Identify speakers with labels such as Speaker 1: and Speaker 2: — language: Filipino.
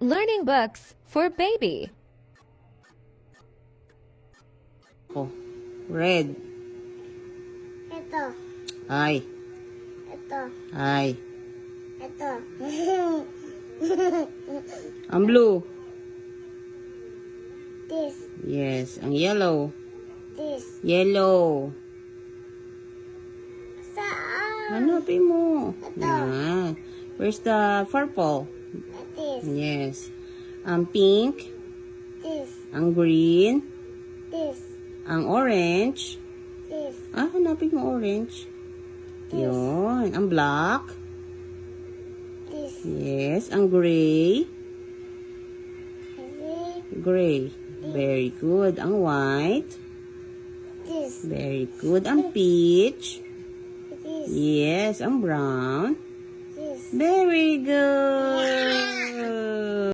Speaker 1: Learning books for baby.
Speaker 2: Oh, red.
Speaker 3: Ito.
Speaker 2: Ay.
Speaker 3: Ito.
Speaker 2: Ay.
Speaker 3: Ito.
Speaker 2: Ang blue.
Speaker 3: This.
Speaker 2: Yes. Ang yellow.
Speaker 3: This.
Speaker 2: Yellow.
Speaker 3: Saan?
Speaker 2: Hanapin mo.
Speaker 3: Ito.
Speaker 2: Yan. Where's the purple?
Speaker 3: This.
Speaker 2: Yes. Ang pink.
Speaker 3: This.
Speaker 2: Ang green.
Speaker 3: This.
Speaker 2: Ang orange.
Speaker 3: This.
Speaker 2: Hanapin mo orange. Yun. Ang black.
Speaker 3: This.
Speaker 2: Yes. Ang gray.
Speaker 3: This.
Speaker 2: Gray. Very good. Ang white.
Speaker 3: This.
Speaker 2: Very good. Ang peach.
Speaker 3: This.
Speaker 2: Yes. Ang brown.
Speaker 3: This.
Speaker 2: Very good.